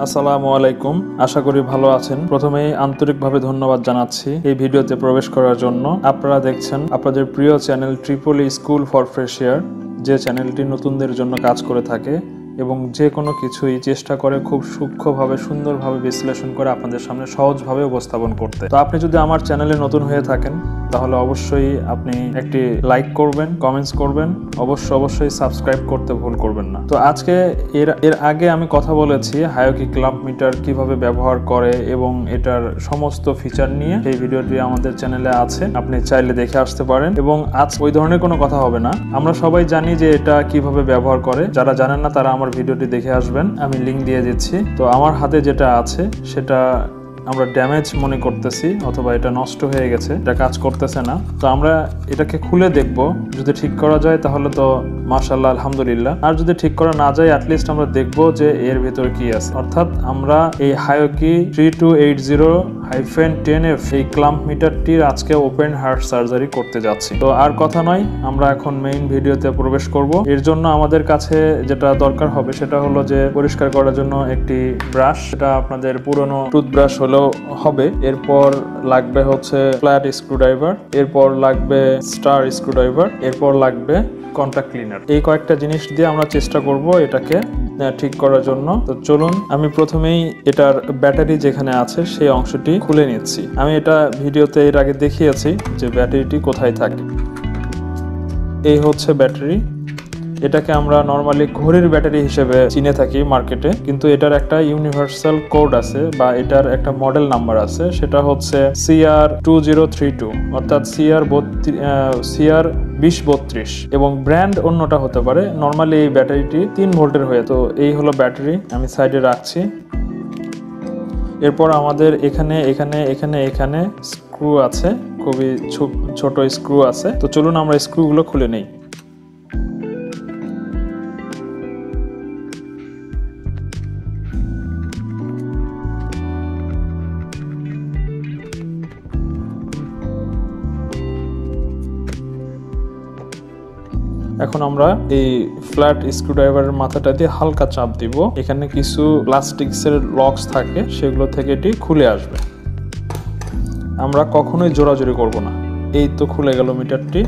আসসালামু আলাইকুম, আশা করি ভালো আছেন। প্রথমেই আন্তরিকভাবে ধন্যবাদ জানাচ্ছি এই ভিডিওতে প্রবেশ করার জন্য। আপনারা দেখছেন আপনাদের প্রিয় চ্যানেল ট্রিপলি স্কুল ফর ফ্রেশিয়ার, যে চ্যানেলটি নতুনদের জন্য কাজ করে থাকে এবং যে কোনো কিছুই চেষ্টা করে খুব সূক্ষ্মভাবে সুন্দরভাবে বিশ্লেষণ করে আপনাদের সামনে সহজভাবে উপস্থাপন করতে। তো আপনি যদি আমার চ্যানেলে নতুন হয়ে থাকেন তাহলে অবশ্যই আপনি একটি লাইক করবেন, কমেন্টস করবেন, অবশ্যই সাবস্ক্রাইব করতে ভুল করবেন না। তো আজকে এর আগে আমি কথা বলেছি হায়োকি ক্ল্যাম্প মিটার কিভাবে ব্যবহার করে এবং এটার সমস্ত ফিচার নিয়ে। এই ভিডিওটি আমাদের চ্যানেলে আছে, আপনি চাইলে দেখে আসতে পারেন। এবং আজ ওই ধরনের কোনো কথা হবে না। আমরা সবাই জানি যে এটা কিভাবে ব্যবহার করে, যারা জানেন না তারা আমার ভিডিওটি দেখে আসবেন, আমি লিংক দিয়ে দিচ্ছি। তো আমার হাতে যেটা আছে সেটা আমরা ড্যামেজ মনে করতেছি, অথবা এটা নষ্ট হয়ে গেছে, এটা কাজ করতেছে না। তো আমরা এটাকে খুলে দেখব, যদি ঠিক করা যায় তাহলে তো মাশাআল্লাহ আলহামদুলিল্লাহ, আর যদি ঠিক করা না যায় অ্যাটলিস্ট আমরা দেখব যে এর ভিতরে কি আছে। অর্থাৎ আমরা এই হায়োকি 3280-10F এই ক্লাম্প মিটারটির আজকে ওপেন হার্ট সার্জারি করতে যাচ্ছি। তো আর কথা নয়, আমরা এখন মেইন ভিডিওতে প্রবেশ করব। এর জন্য আমাদের কাছে যেটা দরকার হবে সেটা হলো যে পরিষ্কার করার জন্য একটি ব্রাশ, এটা আপনাদের পুরনো টুথব্রাশ হলেও হবে। এরপর লাগবে হচ্ছে ফ্ল্যাট স্ক্রুড্রাইভার, এরপর লাগবে স্টার স্ক্রুড্রাইভার, এরপর লাগবে কন্টাক্ট ক্লিনার। এই কয়েকটা জিনিস দিয়ে আমরা চেষ্টা করব এটাকে ঠিক করার জন্য। তো চলুন, আমি প্রথমেই এটার ব্যাটারি যেখানে আছে সেই অংশটি খুলে নিচ্ছি। আমি এটা ভিডিওতে এর আগে দেখিয়েছি যে ব্যাটারিটি কোথায় থাকে। এই হচ্ছে ব্যাটারি। এটাকে আমরা নর্মালি ঘড়ির ব্যাটারি হিসেবে চিনে থাকি মার্কেটে, কিন্তু এটার একটা ইউনিভার্সাল কোড আছে বা এটার একটা মডেল নাম্বার আছে, সেটা হচ্ছে CR2032, অর্থাৎ CR2032 এবং ব্র্যান্ড অন্যটা হতে পারে। নর্মালি এই ব্যাটারিটি 3 ভোল্টের হয়ে। তো এই হলো ব্যাটারি, আমি সাইডে রাখছি। এরপর আমাদের এখানে স্ক্রু আছে, খুবই ছোট স্ক্রু আছে। তো চলুন আমরা স্ক্রুগুলো খুলে নেই। এখন আমরা এই ফ্ল্যাট স্ক্রুড্রাইভারের মাথাটা দিয়ে হালকা চাপ দিব। এখানে কিছু প্লাস্টিক্সের লকস থাকে, সেগুলো থেকে এটি খুলে আসবে। আমরা কখনোই জোরাজোরি করব না। এই তো খুলে গেল মিটারটি।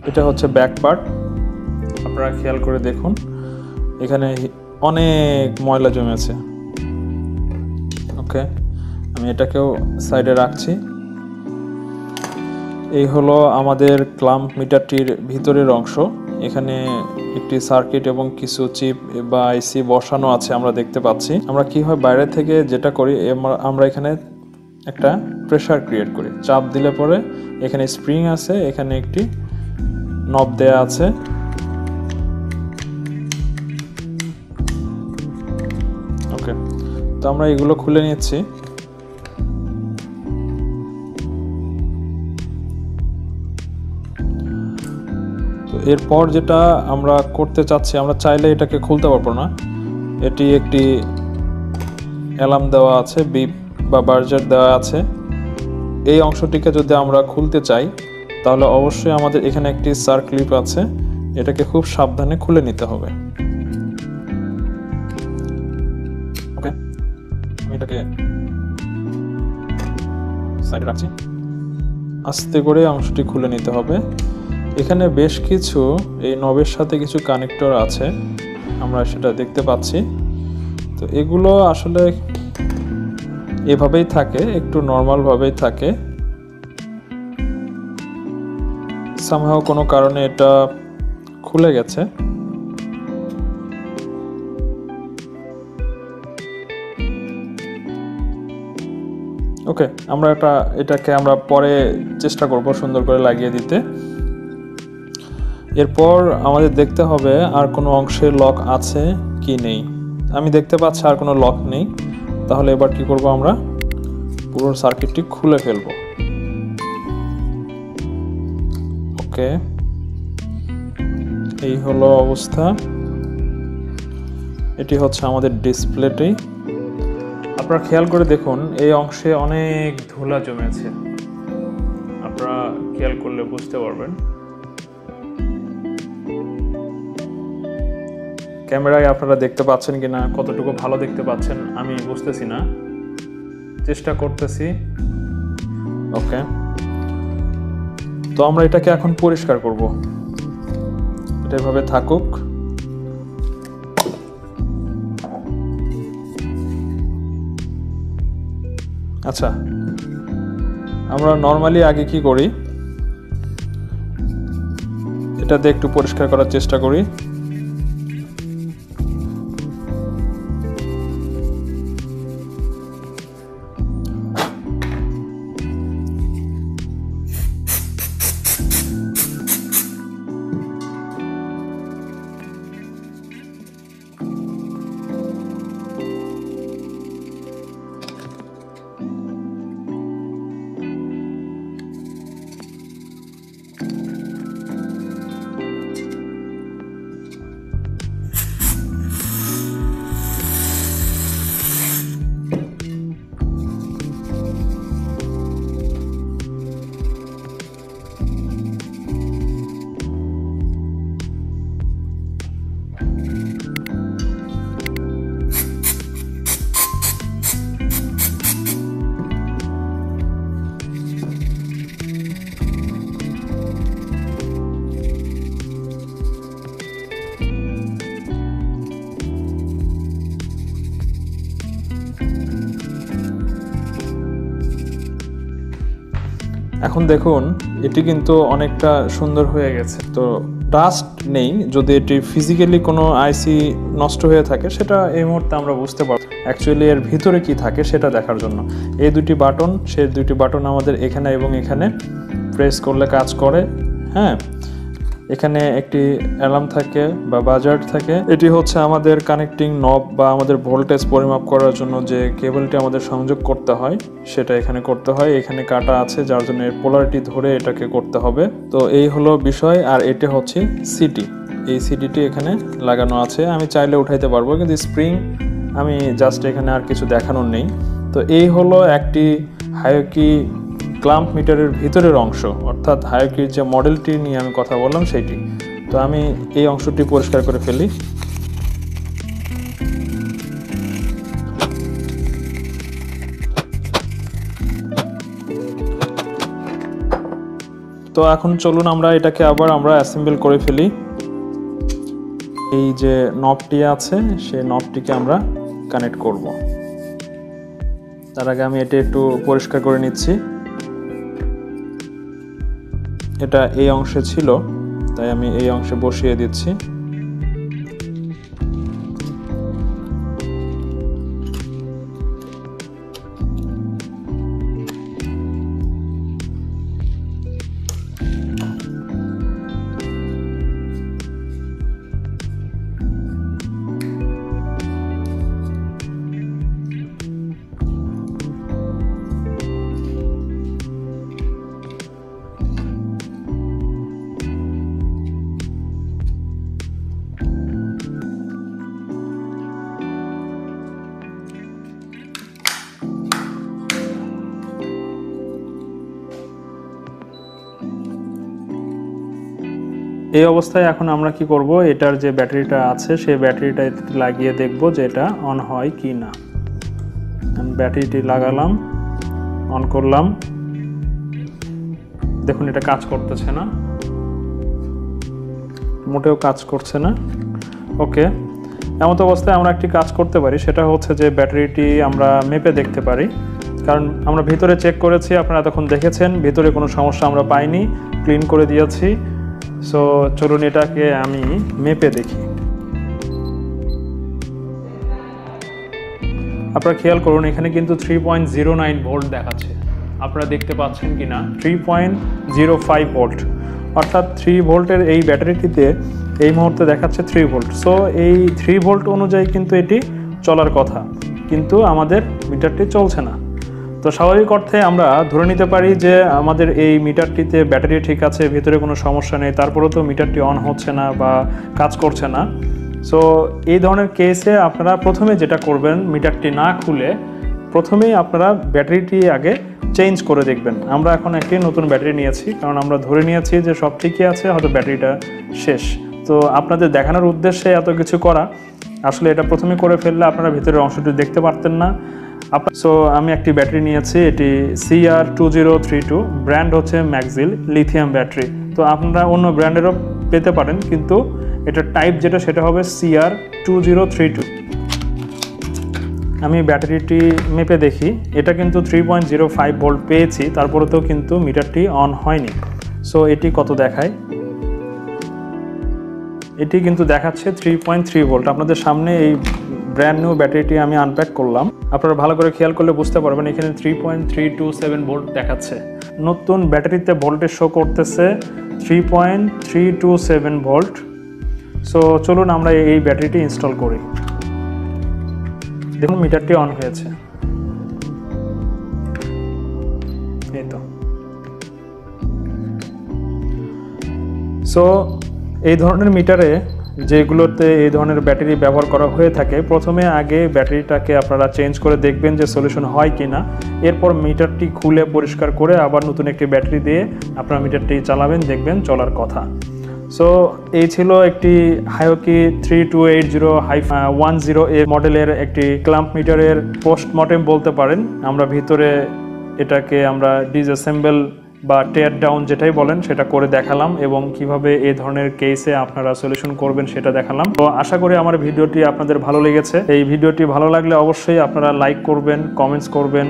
এটা হচ্ছে ব্যাক পার্ট, আপনারা খেয়াল করে দেখুন, এখানে অনেক ময়লা জমেছে। ওকে, আমি এটাকেও সাইডে রাখছি। এই হলো আমাদের ক্লাম্প মিটারটির ভিতরের অংশ। এখানে একটি সার্কিট এবং কিছু চিপ বা আইসি বসানো আছে, আমরা দেখতে পাচ্ছি। আমরা কি হয় বাইরে থেকে যেটা করি, আমরা এখানে একটা প্রেসার ক্রিয়েট করি। চাপ দিলে পরে এখানে স্প্রিং আছে, এখানে একটি নব দেয়া আছে। ওকে, তো আমরা এগুলো খুলে নিচ্ছি। এরপর যেটা আমরা করতে চাচ্ছি, আমরা চাইলে এটাকে খুলতে পারবো না। এটি একটি অ্যালার্ম দেওয়া আছে, বিপ বা বার্জার দেওয়া আছে। এই অংশটিকে যদি আমরা খুলতে চাই তাহলে অবশ্যই আমাদের এখানে একটি সার্ক্লিপ আছে, এটাকে খুব সাবধানে খুলে নিতে হবে। ওকে, আমি এটাকে সাইডে রাখছি। আস্তে করে অংশটি খুলে নিতে হবে। এখানে বেশ কিছু এই নবের সাথে কিছু কানেক্টর আছে, আমরা সেটা দেখতে পাচ্ছি। তো এগুলো আসলে এভাবেই থাকে, একটু নর্মাল ভাবেই থাকে। সামহাও কোনো কারণে এটা খুলে গেছে। ওকে, আমরা এটাকে আমরা পরে চেষ্টা করব সুন্দর করে লাগিয়ে দিতে। এরপর আমাদের দেখতে হবে আর কোনো অংশে লক আছে কি নেই। আমি দেখতে পাচ্ছি আর কোনো লক নেই। তাহলে এবার কি করব, আমরা পুরো সার্কিটটি খুলে ফেলব। ওকে, এই হলো অবস্থা। এটি হচ্ছে আমাদের ডিসপ্লেটি। আপনারা খেয়াল করে দেখুন, এই অংশে অনেক ধুলা জমেছে, আপনারা খেয়াল করলে বুঝতে পারবেন। ক্যামেরায় আপনারা দেখতে পাচ্ছেন কিনা, কতটুকু ভালো দেখতে পাচ্ছেন আমি বুঝতেছি না, চেষ্টা করতেছি। ওকে, তো আমরা এটাকে এখন পরিষ্কার করব। এটা এভাবে থাকুক। আচ্ছা, আমরা নর্মালি আগে কি করি, এটা দিয়ে একটু পরিষ্কার করার চেষ্টা করি। এখন দেখুন এটি কিন্তু অনেকটা সুন্দর হয়ে গেছে। তো ডাস্ট নেই, যদি এটি ফিজিক্যালি কোনো আইসি নষ্ট হয়ে থাকে সেটা এই মুহূর্তে আমরা বুঝতে পারব। অ্যাকচুয়ালি এর ভিতরে কি থাকে সেটা দেখার জন্য এই দুটি বাটন, সেই দুটি বাটন আমাদের এখানে এবং এখানে প্রেস করলে কাজ করে। হ্যাঁ, এখানে একটি অ্যালার্ম থাকে বা বাজার থাকে। এটি হচ্ছে আমাদের কানেক্টিং নব বা আমাদের ভোল্টেজ পরিমাপ করার জন্য যে কেবলটি আমাদের সংযোগ করতে হয় সেটা এখানে করতে হয়। এখানে কাটা আছে যার জন্য পোলারিটি ধরে এটাকে করতে হবে। তো এই হলো বিষয়। আর এটা হচ্ছে সিটি, এই সিটিটি এখানে লাগানো আছে। আমি চাইলে উঠাইতে পারবো, কিন্তু স্প্রিং আমি জাস্ট এখানে আর কিছু দেখানোর নেই। তো এই হলো একটি হায়োকি ক্লাম্প মিটারের ভিতরের অংশ, অর্থাৎ হায়োকির যে মডেলটি নিয়ে আমি কথা বললাম সেইটি। তো আমি এই অংশটি পরিষ্কার করে ফেলি। তো এখন চলুন আমরা এটাকে আবার অ্যাসেম্বল করে ফেলি। এই যে নবটি আছে সেই নবটিকে আমরা কানেক্ট করব। তার আগে আমি এটা একটু পরিষ্কার করে নিচ্ছি। এটা এই অংশে ছিল, তাই আমি এই অংশে বসিয়ে দিচ্ছি। এই অবস্থায় এখন আমরা কি করব, এটার যে ব্যাটারিটা আছে সেই ব্যাটারিটা লাগিয়ে দেখব যে এটা অন হয় কি না। ব্যাটারিটি লাগালাম, অন করলাম, দেখুন এটা কাজ করতেছে না, মোটেও কাজ করছে না। ওকে, এমন অবস্থায় আমরা একটি কাজ করতে পারি, সেটা হচ্ছে যে ব্যাটারিটি আমরা মেপে দেখতে পারি। কারণ আমরা ভিতরে চেক করেছি, আপনারা তখন দেখেছেন ভিতরে কোনো সমস্যা আমরা পাইনি, ক্লিন করে দিয়েছি। সো চলুন এটাকে আমি মেপে দেখি। আপনারা খেয়াল করুন এখানে কিন্তু 3.09 ভোল্ট দেখাচ্ছে, আপনারা দেখতে পাচ্ছেন কিনা 3.05 ভোল্ট, অর্থাৎ 3 ভোল্টের এই ব্যাটারিটিতে এই মুহূর্তে দেখাচ্ছে 3 ভোল্ট। সো এই 3 ভোল্ট অনুযায়ী কিন্তু এটি চলার কথা, কিন্তু আমাদের মিটারটি চলছে না। তো স্বাভাবিক অর্থে আমরা ধরে নিতে পারি যে আমাদের এই মিটারটিতে ব্যাটারি ঠিক আছে, ভিতরে কোনো সমস্যা নেই, তারপরেও তো মিটারটি অন হচ্ছে না বা কাজ করছে না। সো এই ধরনের কেসে আপনারা প্রথমে যেটা করবেন, মিটারটি না খুলে প্রথমেই আপনারা ব্যাটারিটি আগে চেঞ্জ করে দেখবেন। আমরা এখন একটি নতুন ব্যাটারি নিয়েছি, কারণ আমরা ধরে নিয়েছি যে সব ঠিকই আছে, হয়তো ব্যাটারিটা শেষ। তো আপনাদের দেখানোর উদ্দেশ্যে এত কিছু করা, আসলে এটা প্রথমে করে ফেললে আপনারা ভিতরের অংশটি দেখতে পারতেন না। সো আমি একটি ব্যাটারি নিয়েছি, এটি CR2032, ব্র্যান্ড হচ্ছে ম্যাক্সিল লিথিয়াম ব্যাটারি। তো আপনারা অন্য ব্র্যান্ডেরও পেতে পারেন, কিন্তু এটা টাইপ যেটা সেটা হবে CR2032। আমি ব্যাটারিটি মেপে দেখি, এটা কিন্তু 3.05 ভোল্ট পেয়েছি, তারপরেও কিন্তু মিটারটি অন হয়নি। সো এটি কত দেখায়? এটি কিন্তু দেখাচ্ছে 3.3 ভোল্ট। আপনাদের সামনে এই ব্র্যান্ড নিউ ব্যাটারিটি আমি আনপ্যাক করলাম, আপনারা ভালো করে খেয়াল করলে বুঝতে পারবেন এখানে 3.327 ভোল্ট দেখাচ্ছে। নতুন ব্যাটারিতে ভোল্টেজ শো করতেছে 3.327 ভোল্ট। সো চলুন আমরা এই ব্যাটারিটি ইনস্টল করি। দেখুন মিটারটি অন হয়েছে, এই তো। সো এই ধরনের মিটারে যেগুলোতে এই ধরনের ব্যাটারি ব্যবহার করা হয়ে থাকে, প্রথমে আগে ব্যাটারিটাকে আপনারা চেঞ্জ করে দেখবেন যে সলিউশন হয় কি না। এরপর মিটারটি খুলে পরিষ্কার করে আবার নতুন একটি ব্যাটারি দিয়ে আপনারা মিটারটি চালাবেন, দেখবেন চলার কথা। সো এই ছিল একটি HIOKI 3280-10A মডেলের একটি ক্লাম্প মিটারের পোস্টমর্টেম বলতে পারেন। আমরা ভিতরে এটাকে আমরা ডিসঅ্যাসেম্বল বা টেয়ার ডাউন যেটাই বলেন সেটা করে দেখালাম, এবং কিভাবে এই ধরনের কেসে আপনারা সলিউশন করবেন সেটা দেখালাম। তো আশা করি আমার ভিডিওটি আপনাদের ভালো লেগেছে। এই ভিডিওটি ভালো লাগলে অবশ্যই আপনারা লাইক করবেন, কমেন্টস করবেন,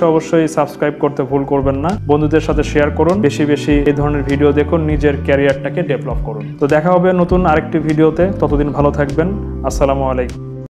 অবশ্যই সাবস্ক্রাইব করতে ভুল করবেন না। বন্ধুদের সাথে শেয়ার করুন, বেশি বেশি এই ধরনের ভিডিও দেখুন, নিজের ক্যারিয়ারটাকে ডেভেলপ করুন। তো দেখা হবে নতুন আরেকটি ভিডিওতে, ততদিন ভালো থাকবেন। আসসালামু আলাইকুম।